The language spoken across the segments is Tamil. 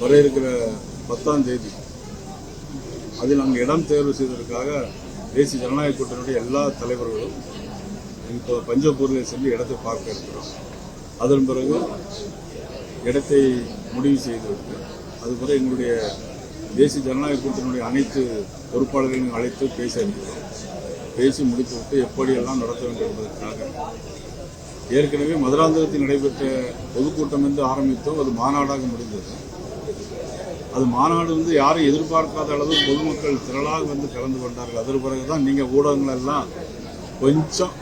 வர இருக்கிற 10ஆம் தேதி அதில் அங்கே இடம் தேர்வு செய்வதற்காக தேசிய ஜனநாயக கூட்டணியுடைய எல்லா தலைவர்களும் இப்போ பஞ்சப்பூரில் சென்று இடத்தை பார்க்க இருக்கிறோம். அதன் பிறகு இடத்தை முடிவு செய்துவிட்டு அதுபோல எங்களுடைய தேசிய ஜனநாயக கூட்டணியுடைய அனைத்து பொறுப்பாளர்களையும் அழைத்து பேச இருக்கிறோம். பேசி முடித்துவிட்டு எப்படியெல்லாம் நடத்த வேண்டும் என்பதற்காக ஏற்கனவே மதுராந்தகத்தில் நடைபெற்ற பொதுக்கூட்டம் என்று ஆரம்பித்தோம். அது மாநாடாக முடிந்தது. அது மாநாடு யாரும் எதிர்பார்க்காத அளவு பொதுமக்கள் திரளாக கலந்து கொண்டார்கள். அதற்கு பிறகுதான் நீங்க ஊடகங்கள் எல்லாம் கொஞ்சம்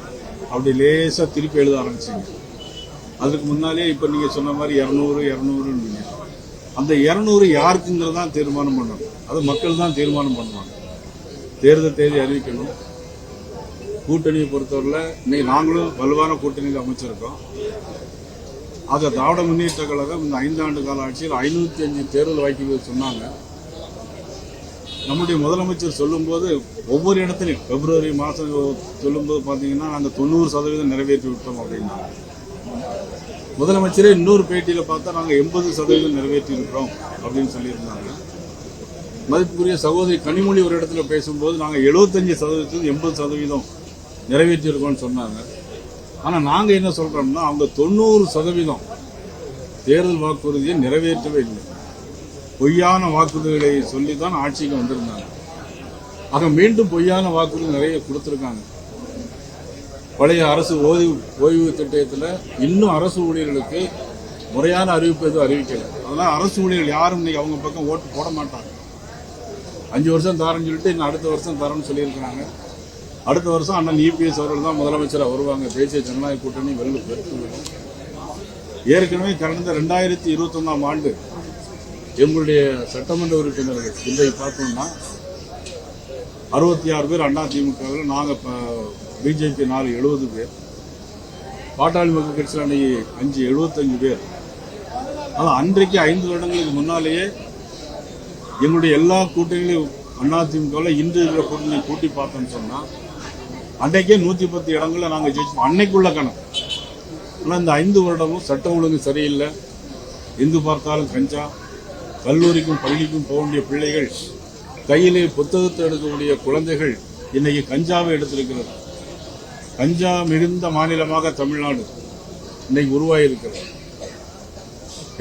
அப்படி லேசா திருப்பி எழுத ஆரம்பிச்சீங்க. அதுக்கு முன்னாலே இப்ப நீங்க சொன்ன மாதிரி 200 அந்த 200 யாருக்குங்கிறதான் தீர்மானம் பண்ணணும். அது மக்கள் தான் தீர்மானம் பண்ணுவாங்க. தேர்தல் தேதி அறிவிக்கணும். கூட்டணியை பொறுத்தவரை இன்னைக்கு நாங்களும் வலுவான கூட்டணியில் அமைச்சிருக்கோம். ஆக திராவிட முன்னேற்ற கழகம் இந்த 5 ஆண்டு கால ஆட்சியில் 505 தேர்தல் வாய்ப்புகள் சொன்னாங்க. நம்முடைய முதலமைச்சர் சொல்லும்போது ஒவ்வொரு இடத்துலையும் பிப்ரவரி மாதம் சொல்லும்போது பார்த்தீங்கன்னா நாங்கள் 90% நிறைவேற்றி விட்டோம் அப்படின்னா, முதலமைச்சரே இன்னொரு பேட்டியில் பார்த்தா நாங்கள் 80% நிறைவேற்றி இருக்கிறோம் அப்படின்னு சொல்லியிருந்தாங்க. மதிப்புக்குரிய சகோதரி கனிமொழி ஒரு இடத்துல பேசும்போது நாங்கள் 75% 80% நிறைவேற்றி இருக்கோம்னு சொன்னாங்க. ஆனால் நாங்கள் என்ன சொல்றோம்னா அவங்க 90% தேர்தல் வாக்குறுதியை நிறைவேற்றவே இல்லை. பொய்யான வாக்குறுதிகளை சொல்லித்தான் ஆட்சிக்கு வந்திருந்தாங்க. ஆக மீண்டும் பொய்யான வாக்குறுதி நிறைய கொடுத்திருக்காங்க. பழைய அரசு ஓய்வு திட்டத்தில் இன்னும் அரசு ஊழியர்களுக்கு முறையான அறிவிப்பு எதுவும் அறிவிக்கல. அதனால அரசு ஊழியர்கள் யாரும் இன்னைக்கு அவங்க பக்கம் ஓட்டு போட மாட்டாங்க. 5 வருஷம் தரேன்னு சொல்லிட்டு இன்னும் அடுத்த வருஷம் தரேன்னு சொல்லியிருக்கிறாங்க. அடுத்த வருஷம் அண்ணன் EPS அவர்கள் தான் முதலமைச்சராக வருவாங்க. தேசிய ஜனநாயக கூட்டணி பெற்று வரும். ஏற்கனவே கடந்த 2021ஆம் ஆண்டு எங்களுடைய சட்டமன்ற உறுப்பினர்கள் இன்றைக்கு பார்த்தோம்னா 66 பேர் அதிமுகவில், நாங்கள் பிஜேபி 70 பேர், பாட்டாளி மக்கள் கட்சியில் அன்னைக்கு 75 பேர். ஆனால் அன்றைக்கு 5 வருடங்களுக்கு முன்னாலேயே எங்களுடைய எல்லா கூட்டணிகளையும் அதிமுகவில் இன்று இருக்கிற கூட்டணி கூட்டி பார்த்தோம்னு சொன்னா அன்றைக்கே 110 இடங்கள்ல நாங்கள் ஜெயிச்சோம். அன்னைக்குள்ள கணக்கு. ஆனால் இந்த 5 வருடமும் சட்டம் ஒழுங்கு சரியில்லை. எங்கு பார்த்தாலும் கஞ்சா, கல்லூரிக்கும் பள்ளிக்கும் போக வேண்டிய பிள்ளைகள், கையிலே புத்தகத்தை எடுக்கக்கூடிய குழந்தைகள் இன்னைக்கு கஞ்சாவை எடுத்திருக்கிறது. கஞ்சா மிகுந்த மாநிலமாக தமிழ்நாடு இன்னைக்கு உருவாகியிருக்கிறது.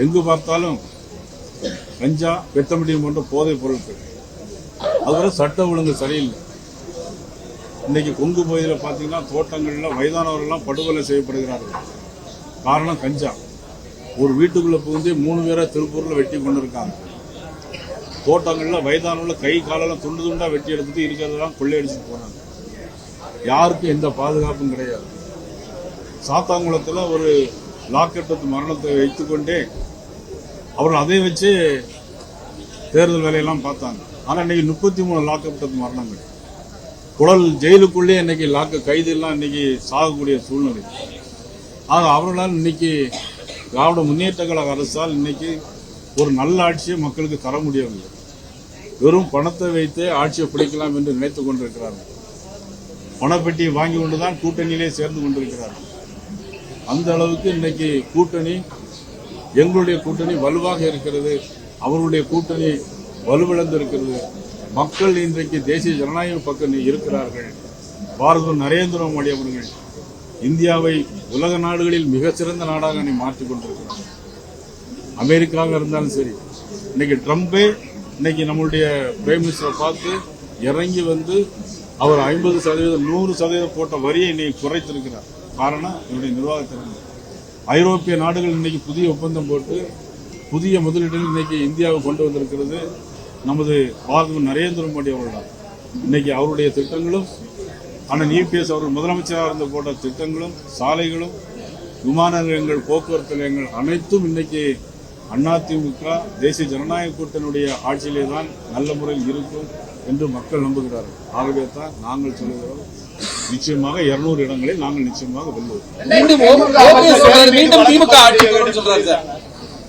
எங்கு பார்த்தாலும் கஞ்சா, பெத்தமிடியம் போன்ற போதைப் பொருட்கள். அதுவரை சட்ட ஒழுங்கு சரியில்லை. இன்னைக்கு கொங்கு பகுதியில் பார்த்தீங்கன்னா தோட்டங்களில் வயதானவர்கள்லாம் படுகொலை செய்யப்படுகிறார்கள். காரணம் கஞ்சா. ஒரு வீட்டுக்குள்ள புகுந்து 3 பேரை திருப்பூர்ல வெட்டி கொண்டிருக்காங்க. தோட்டங்களில் வயதானவர்கள் கை காலெல்லாம் துண்டு துண்டா வெட்டி எடுத்துட்டு இருக்கிறதெல்லாம் கொள்ளையடிச்சுட்டு போனாங்க. யாருக்கும் எந்த பாதுகாப்பும் கிடையாது. சாத்தாங்குளத்தில் ஒரு லாக்கெட்டு மரணத்தை வைத்துக்கொண்டே அவர்கள் அதை வச்சு தேர்தல் வேலையெல்லாம் பார்த்தாங்க. ஆனால் இன்னைக்கு 33 லாக்கெட்டு மரணங்கள். குடல் ஜெயிலுக்குள்ளே இன்னைக்கு கைது எல்லாம் இன்னைக்கு சாகக்கூடிய சூழ்நிலை. ஆக அவர்களால் இன்னைக்கு திராவிட முன்னேற்ற கழக அரசால் இன்னைக்கு ஒரு நல்ல ஆட்சியை மக்களுக்கு தர முடியவில்லை. வெறும் பணத்தை வைத்து ஆட்சியை பிடிக்கலாம் என்று நினைத்துக் கொண்டிருக்கிறார்கள். பணப்பெட்டியை வாங்கி கொண்டுதான் கூட்டணியிலே சேர்ந்து கொண்டிருக்கிறார்கள். அந்த அளவுக்கு இன்னைக்கு கூட்டணி, எங்களுடைய கூட்டணி வலுவாக இருக்கிறது. அவர்களுடைய கூட்டணி வலுவிழந்து இருக்கிறது. மக்கள் இன்றைக்கு தேசிய ஜனநாயக பக்கம் இருக்கிறார்கள். பாரத நரேந்திர மோடி அவர்கள் இந்தியாவை உலக நாடுகளில் மிகச்சிறந்த நாடாக மாற்றிக் கொண்டிருக்கிறார். அமெரிக்காவாக இருந்தாலும் சரி, இன்னைக்கு ட்ரம்பே இன்னைக்கு நம்மளுடைய பிரைம் மினிஸ்டரை பார்த்து இறங்கி அவர் 50% 100% போட்ட வரியை இன்னைக்கு குறைத்திருக்கிறார். காரணம் இவருடைய நிர்வாகத்திறன். ஐரோப்பிய நாடுகள் இன்னைக்கு புதிய ஒப்பந்தம் போட்டு புதிய முதலீடுகள் இன்னைக்கு இந்தியாவை கொண்டு வந்திருக்கிறது நமது பாரத நரேந்திர மோடி அவர்கள். இன்னைக்கு அவருடைய திட்டங்களும் அண்ணன் EPS அவர்கள் முதலமைச்சராக இருந்த போட்ட திட்டங்களும், சாலைகளும், விமான நிலையங்கள், போக்குவரத்து நிலையங்கள் அனைத்தும் இன்னைக்கு அதிமுக தேசிய ஜனநாயக கூட்டணியுடைய ஆட்சியிலே தான் நல்ல முறையில் இருக்கும் என்று மக்கள் நம்புகிறார்கள். ஆகவே தான் நாங்கள் சொல்லுகிறோம், நிச்சயமாக 200 இடங்களை நாங்கள் நிச்சயமாக வெல்லுவோம்.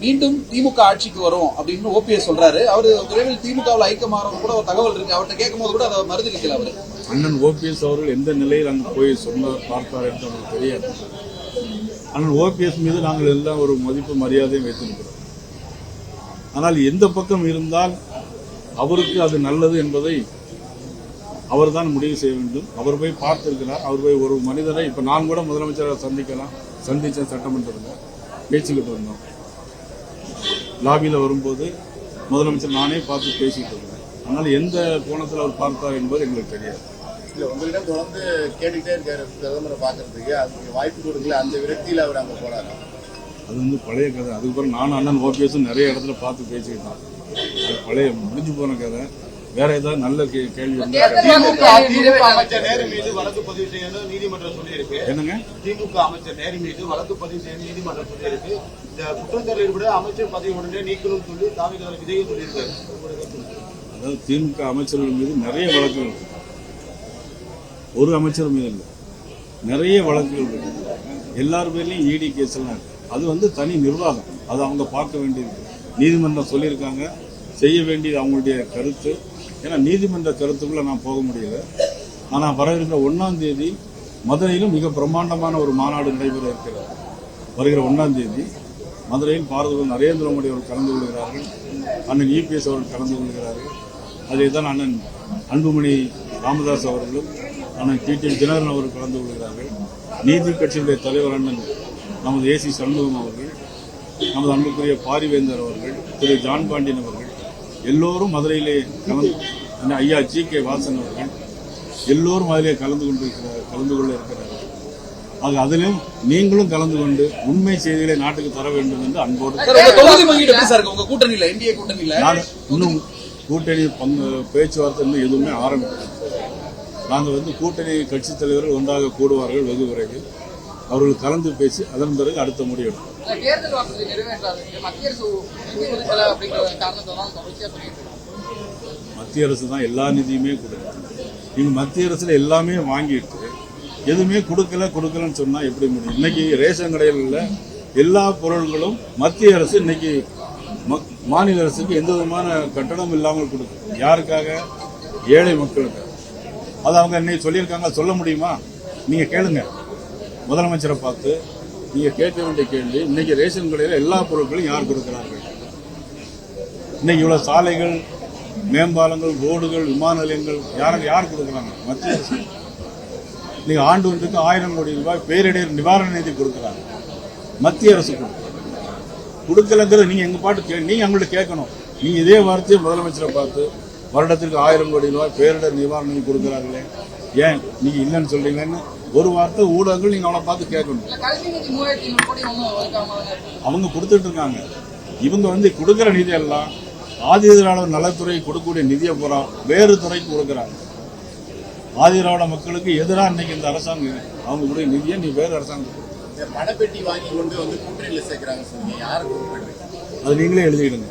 மீண்டும் திமுக ஆட்சிக்கு வரும் அப்படின்னு OPS சொல்றாரு. அவரு விரைவில் திமுகவில் ஐக்கியமாறும் கூட ஒரு தகவல் இருக்கு. அவர்கிட்ட கேட்கும் போது கூட அதை மறுதளிக்கல. அவரு அண்ணன் OPS அவர்கள் எந்த நிலையில் அங்கு போய் பார்த்தார் என்று நமக்கு தெரியாது. அண்ணன் OPS மீது நாங்கள் எல்லாம் ஒரு மதிப்பு மரியாதையும் வைத்திருக்கிறோம். ஆனால் எந்த பக்கம் இருந்தால் அவருக்கு அது நல்லது என்பதை அவர்தான் முடிவு செய்ய வேண்டும். அவர் போய் பார்த்திருக்கிறார். அவர் போய் ஒரு மனிதரை இப்ப நான் கூட முதலமைச்சரை சந்திச்ச சட்டமன்றத்தில் பேசிக்கிட்டு இருந்தோம். லாபியில வரும்போது முதலமைச்சர் நானே பார்த்து பேசிட்டு இருந்தேன். ஆனால் எந்த கோணத்தில் அவர் பார்த்தார் என்பது எங்களுக்கு தெரியாது. இல்ல உங்களிடம் தொடர்ந்து கேட்டுக்கிட்டே இருக்காரு பிரதமரை பாக்குறதுக்கு, அதுக்கு வாய்ப்பு கொடுக்கல, அந்த விரக்தியில அவர் அங்க போறாரு. அது பழைய கதை. அதுக்கப்புறம் நானும் அண்ணன் ஓபிஎஸ் நிறைய இடத்துல பார்த்து பேசிக்கிட்டான். அது பழைய முடிஞ்சு போன கதை. வேற ஏதாவது நல்ல கேள்வி திமுக அமைச்சர் நேரு மீது வழக்கு பதிவு செய்யணும் நீதிமன்றம் சொல்லியிருக்கு. என்னங்க? திமுக அமைச்சர் நேரு மீது வழக்கு பதிவு செய்யணும் நீதிமன்றம் சொல்லியிருக்கு. இந்த குற்றச்சாட்டில் ஈடுபட அமைச்சர் பதவி உடனே நீக்கணும் சொல்லி தாவேகா விஜய் சொல்லியிருக்காரு. அதாவது திமுக அமைச்சர்கள் மீது நிறைய வழக்குகள் இருக்கு. ஒரு அமைச்சர் மீது இல்லை, நிறைய வழக்குகள் இருக்கு. எல்லார் பேர்லயும் இடி கேஸ் எல்லாம் இருக்கு. அது தனி நிர்வாகம், அது அவங்க பார்க்க வேண்டியது. நீதிமன்றம் சொல்லியிருக்காங்க, செய்ய வேண்டியது அவங்களுடைய கருத்து. ஏன்னா நீதிமன்ற கருத்துக்குள்ள நான் போக முடியல. ஆனா வருகிற 1ஆம் தேதி மதுரையிலும் மிக பிரம்மாண்டமான ஒரு மாநாடு நடைபெற இருக்கிறது. வருகிற 1ஆம் தேதி மதுரையில் பாரத நரேந்திர மோடி அவர்கள் கலந்து கொள்கிறார்கள். அண்ணன் இபிஎஸ் அவர்கள் கலந்து கொள்கிறார்கள். அதை தான் அண்ணன் அன்புமணி ராமதாஸ் அவர்களும் அண்ணன் டிடிவி தினகரன் அவர்கள் கலந்து கொள்கிறார்கள். நீதி கட்சியுடைய தலைவர் அண்ணன் நமது ஏசி சண்முகம் அவர்கள், நமது அன்புக்குரிய பாரிவேந்தர் அவர்கள், திரு ஜான் பாண்டியன் அவர்கள் எல்லோரும் மதுரையிலே கலந்து, ஐயா ஜி.கே. வாசன் அவர்கள் எல்லோரும் அதிலே கலந்து கொள்ள இருக்கிறார்கள். அதிலும் நீங்களும் கலந்து கொண்டு உண்மை செய்திகளை நாட்டுக்கு தர வேண்டும் என்று அன்போடு. இன்னும் கூட்டணி பேச்சுவார்த்தை இன்னும் எதுவுமே ஆரம்பிக்கல. நாங்கள் கூட்டணி கட்சி தலைவர்கள் ஒன்றாக கூடுவார்கள் வெகு விரைவில். அவர்கள் கலந்து பேசி அதன் பிறகு அடுத்த முடிவு. மத்திய அரசு தான் எல்லா நிதியுமே கொடுக்கும். நீங்க மத்திய அரசுல எல்லாமே வாங்கிட்டு எதுவுமே கொடுக்கலன்னு சொன்னா எப்படி முடியும்? இன்னைக்கு ரேஷன் கடைகள்ல எல்லா பொருட்களும் மத்திய அரசு இன்னைக்கு மாநில அரசுக்கு எந்த விதமான கட்டணம் இல்லாமல் கொடுக்கும். யாருக்காக? ஏழை மக்களுக்கு. அது அவங்க இன்னைக்கு சொல்லியிருக்காங்க. சொல்ல முடியுமா? நீங்க கேளுங்க முதலமைச்சரை பார்த்து. நீங்க கேட்க வேண்டிய கேள்வி, இன்னைக்கு ரேஷன் கடையில் எல்லா பொருட்களும் யார் கொடுக்கிறார்கள்? இன்னைக்கு இவ்வளவு சாலைகள், மேம்பாலங்கள், ரோடுகள், விமான நிலையங்கள் யார் கொடுக்கிறாங்க? மத்திய அரசு. இன்னைக்கு ஆண்டு ஒன்றுக்கு 1000 கோடி ரூபாய் பேரிடர் நிவாரண நிதி கொடுக்கிறாங்க. மத்திய அரசு கொடுக்கலங்கிறது நீங்க எங்க பாட்டு நீங்க அவங்கள்ட்ட கேட்கணும். நீங்க இதே வார்த்தையை முதலமைச்சரை பார்த்து வருடத்திற்கு 1000 கோடி ரூபாய் பேரிடர் நிவாரண நிதி கொடுக்கிறார்களே, ஏன் நீங்க இல்லைன்னு சொல்றீங்கன்னு ஒரு வார்த்தை ஊடகங்கள் நீங்க அவளை பார்த்து கேட்கணும். அவங்க கொடுத்துட்டு இருக்காங்க. இவங்க கொடுக்கிற நிதி எல்லாம் ஆதிதிராவிடர் நலத்துறை கொடுக்கக்கூடிய நிதியை பூரா வேறு துறைக்கு கொடுக்கிறாங்க. ஆதிதிராவிட மக்களுக்கு எதிராக இன்னைக்கு இந்த அரசாங்கம் அவங்களுடைய நிதியை நீ வேறு அரசாங்கம் பணப்பெட்டி வாங்கி கொண்டு கூட்டணியில் சேர்க்கிறாங்க. யாருக்கு? அது நீங்களே எழுதிடுங்க.